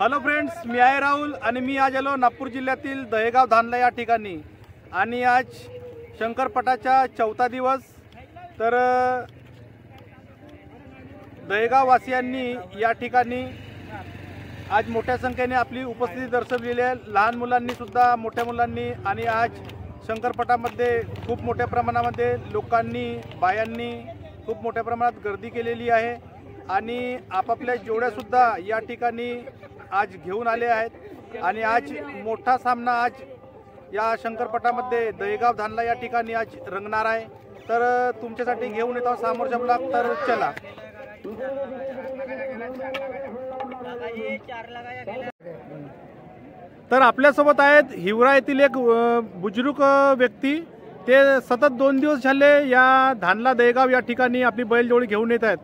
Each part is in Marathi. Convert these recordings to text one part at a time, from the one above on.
हॅलो फ्रेंड्स, मी आहे राहुल आणि मी आज आलो नागपूर जिल्ह्यातील दहेगाव धानला या ठिकाणी। आणि आज शंकरपटाचा चौथा दिवस। तर दहेगाव वासियांनी या ठिकाणी आज मोठ्या संख्येने आपली उपस्थिती दर्शवलेली आहे। लहान मुलांनी सुद्धा, मोठ्या मुलांनी, आणि आज शंकरपटामध्ये खूप मोठ्या प्रमाणामध्ये लोकांनी, बायांनी खूप मोठ्या प्रमाणात गर्दी केलेली आहे आणि आपापल्या जोड्या सुद्धा या ठिकाणी आज घेऊन आले आहेत। आणि आज मोठा सामना आज या शंकरपटामध्ये दहेगाव धानला या ठिकाणी आज रंगणार आहे। तर तुमच्यासाठी घेऊन येतो समोरचा ब्लॉग। तर चला। तर आपल्यासोबत आहेत हिवरा येथील एक बुजुर्ग व्यक्ती। ते सतत 2 दिवस झाले या धानला दहेगाव या ठिकाणी आपली बैलजोडी घेऊन येत आहेत।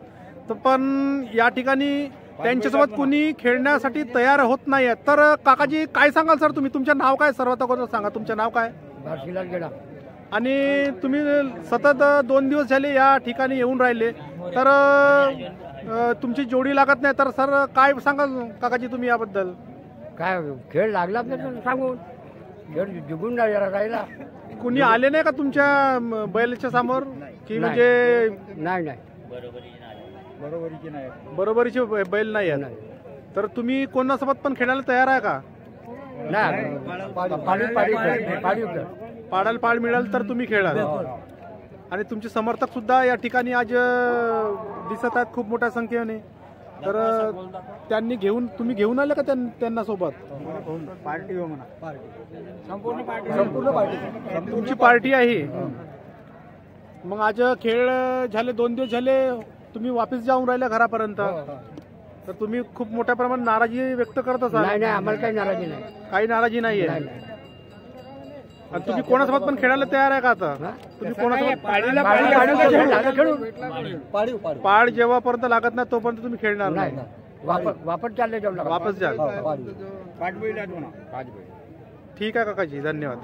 तर पण या ठिकाणी त्यांच्यासोबत कुणी खेळण्यासाठी तयार होत नाही आहे। तर काकाजी काय सांगाल सर, तुम्ही तुमचं नाव काय सर्वात अगोदर सांगा, तुमचं नाव काय? बारशीलाल गेडा। आणि तुम्ही सतत 2 दिवस झाले या ठिकाणी येऊन राहिले, तर तुमची जोडी लागत नाही। तर सर काय सांगाल काकाजी तुम्ही याबद्दल? काय खेळ लागला तर सांगून खेळ जिंकून राहिला। कुणी आले नाही का तुमच्या बैलाच्या समोर की म्हणजे? नाही, बरोबरीचे बैल नाही आहे। तर तुम्ही कोणासोबत पण खेळायला तयार आहे का? पाडाल पाड मिळाल तर तुम्ही खेळाल। आणि तुमचे समर्थक सुद्धा या ठिकाणी आज दिसत आहेत खूप मोठ्या संख्येने। तर त्यांनी तुम्ही घेऊन आले का त्यांना सोबत? पार्टी हो म्हणा, संपूर्ण पार्टी तुमची पार्टी आहे। मग आज खेळ झाले, 2 दिवस झाले, तुम्ही वापस जाऊन राहिले घरापर्यंत। तर तुम्ही खूप मोठ्या प्रमाणात नाराजी व्यक्त करत असाल? नाही, आम्हाला काही नाराजी नाही, काही नाराजी नाहीये। आणि तुम्ही कोणासोबत पण खेळायला तयार आहे का आता? तुम्ही कोणासोबत? पाड जेव्हापर्यंत लागत नाही तोपर्यंत तुम्ही खेळणार नाही? वापस चालले जाऊ, वापस जाल। ठीक आहे काकाजी, धन्यवाद।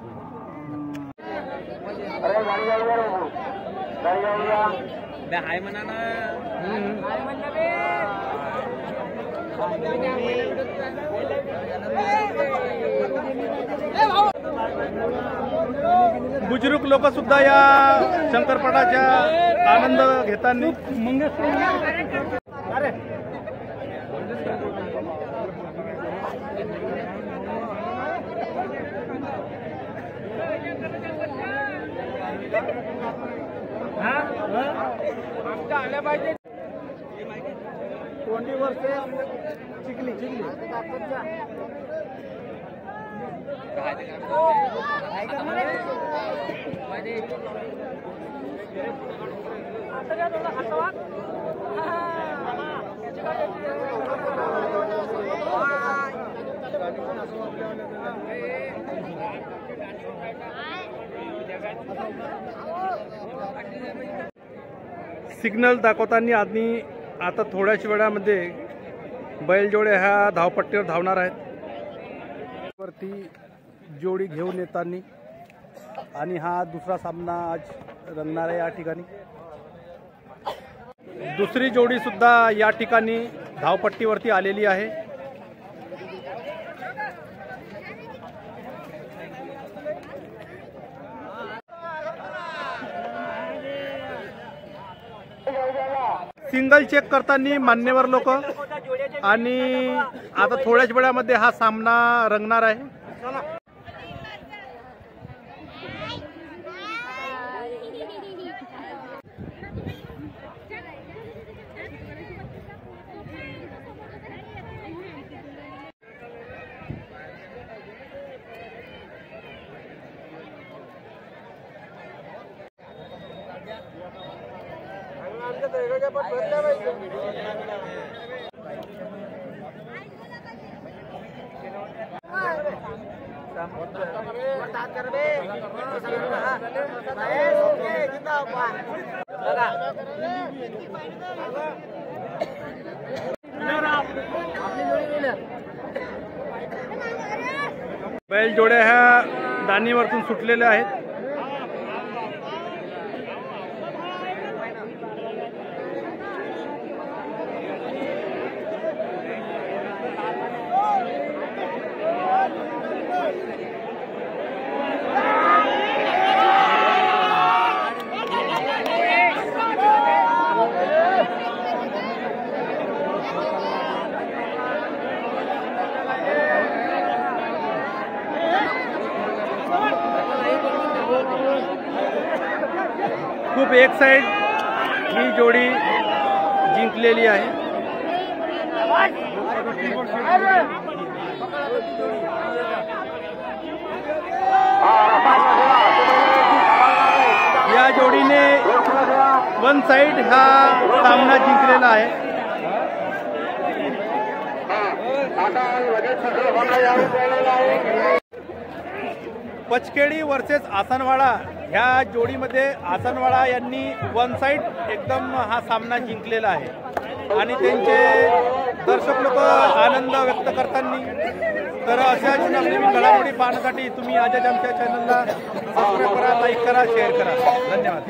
हाय म्हणा ना। बुजुर्ग लोक सुद्धा या शंकरपटाचा आनंद घेताना आल्या पाहिजे। 20 वर्षे चिखली सिग्नल दाखवताना आणि आता थोड्याच वेळामध्ये बैलजोड्या ह्या धावपट्टीवर धावणार आहेत। वरती जोडी घेऊन येताना आणि हा दुसरा सामना आज रंगणार आहे या ठिकाणी। दुसरी जोडी सुद्धा या ठिकाणी धावपट्टीवरती आलेली आहे। सिंगल चेक करताना मान्यवर लोक। आणि आता थोड्याच वेळामध्ये हा सामना रंगणार आहे। बैलजोड्या ह्या दानीवरतून सुटलेल्या आहेत। खूप एक साइड ही जोडी जिंकलेली आहे. या जोडीने वन साइड हा सामना जिंकलेला आहे. पचखेडी वर्सेस आसनवाडा ह्या जोडीमध्ये आसनवाडा यांनी वन साइड एकदम हा सामना जिंकलेला आहे आणि त्यांचे दर्शक लोक आनंद व्यक्त करताना. तर अशाच नवीन घडामोडी पाहण्यासाठी तुम्ही आजच आमच्या चॅनलला सबस्क्राईब करा, लाईक करा, शेअर करा. धन्यवाद.